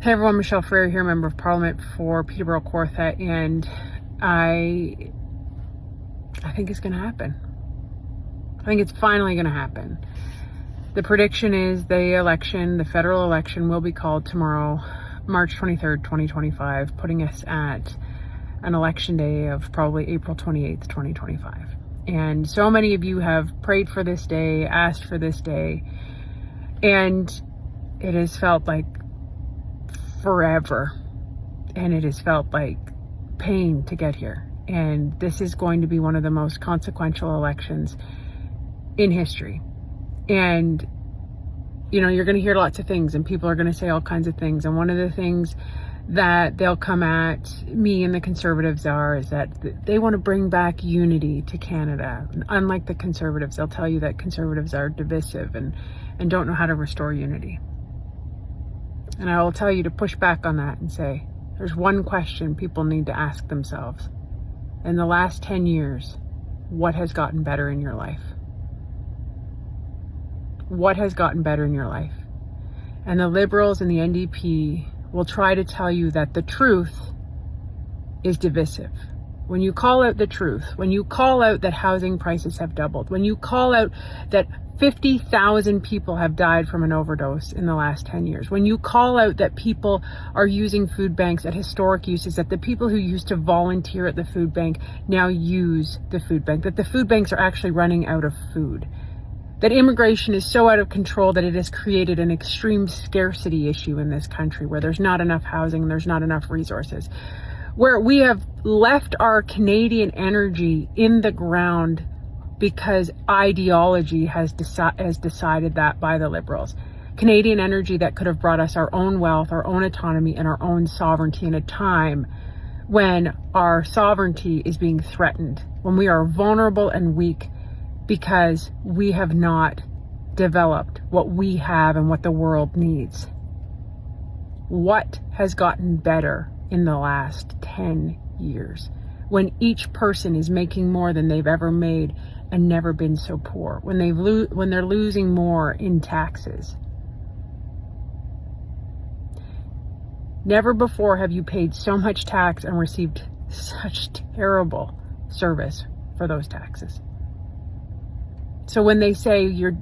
Hey everyone, Michelle Freer here, Member of Parliament for Peterborough Kawartha, and I think it's going to happen. I think it's finally going to happen. The prediction is the federal election will be called tomorrow, March 23rd, 2025, putting us at an election day of probably April 28th, 2025. And so many of you have prayed for this day, asked for this day, and it has felt like forever, and it has felt like pain to get here. And this is going to be one of the most consequential elections in history. And you're going to hear lots of things, and people are going to say all kinds of things. And one of the things that they'll come at me and the Conservatives is that they want to bring back unity to Canada. And unlike the Conservatives, they'll tell you that Conservatives are divisive and don't know how to restore unity. And I will tell you to push back on that and say, there's one question people need to ask themselves. In the last 10 years, what has gotten better in your life? What has gotten better in your life? And the Liberals and the NDP will try to tell you that the truth is divisive. When you call out the truth, when you call out that housing prices have doubled, when you call out that 50,000 people have died from an overdose in the last 10 years, when you call out that people are using food banks at historic uses, that the people who used to volunteer at the food bank now use the food bank, that the food banks are actually running out of food, that immigration is so out of control that it has created an extreme scarcity issue in this country where there's not enough housing, there's not enough resources, where we have left our Canadian energy in the ground because ideology has decided that by the Liberals. Canadian energy that could have brought us our own wealth, our own autonomy, and our own sovereignty in a time when our sovereignty is being threatened, when we are vulnerable and weak because we have not developed what we have and what the world needs. What has gotten better in the last 10 years when each person is making more than they've ever made and never been so poor, when they're losing more in taxes? Never before have you paid so much tax and received such terrible service for those taxes. So when they say your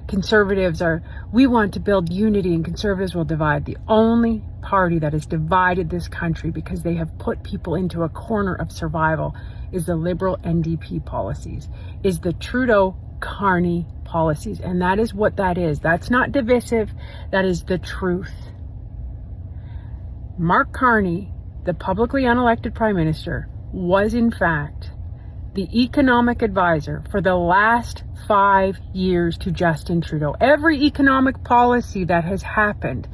Conservatives we want to build unity and Conservatives will divide, the only party that has divided this country because they have put people into a corner of survival is the Liberal NDP policies, is the Trudeau-Carney policies. And that is what that is. That's not divisive. That is the truth. Mark Carney, the publicly unelected Prime Minister, was in fact the economic advisor for the last 5 years to Justin Trudeau. Every economic policy that has happened,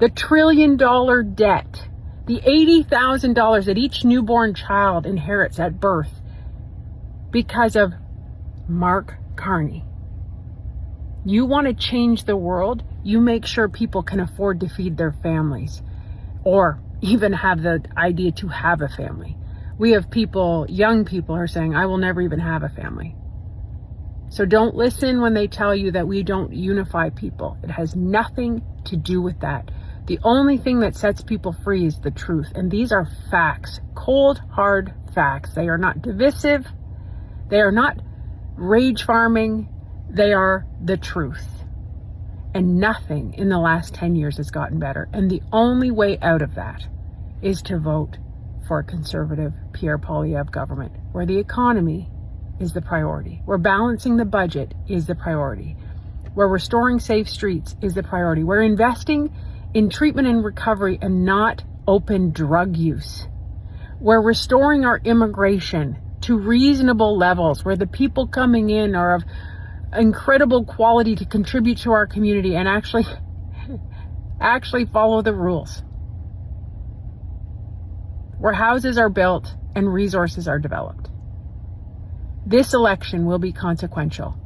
the $1 trillion debt, the $80,000 that each newborn child inherits at birth because of Mark Carney. You want to change the world? You make sure people can afford to feed their families or even have the idea to have a family. We have young people who are saying, I will never even have a family. So don't listen when they tell you that we don't unify people. It has nothing to do with that. The only thing that sets people free is the truth. And these are facts, cold, hard facts. They are not divisive. They are not rage farming. They are the truth. And nothing in the last 10 years has gotten better. And the only way out of that is to vote for a Conservative Pierre Poilievre government, where the economy is the priority, where balancing the budget is the priority, where restoring safe streets is the priority, where investing in treatment and recovery and not open drug use, where restoring our immigration to reasonable levels, where the people coming in are of incredible quality to contribute to our community and actually follow the rules, where houses are built and resources are developed. This election will be consequential.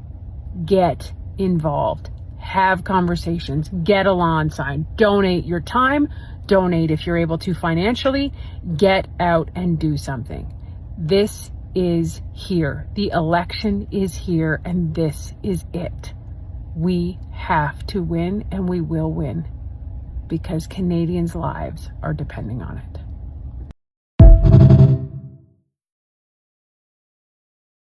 Get involved. Have conversations. Get a lawn sign. Donate your time. Donate if you're able to financially. Get out and do something. This is here. The election is here, and this is it. We have to win, and we will win. because Canadians' lives are depending on it.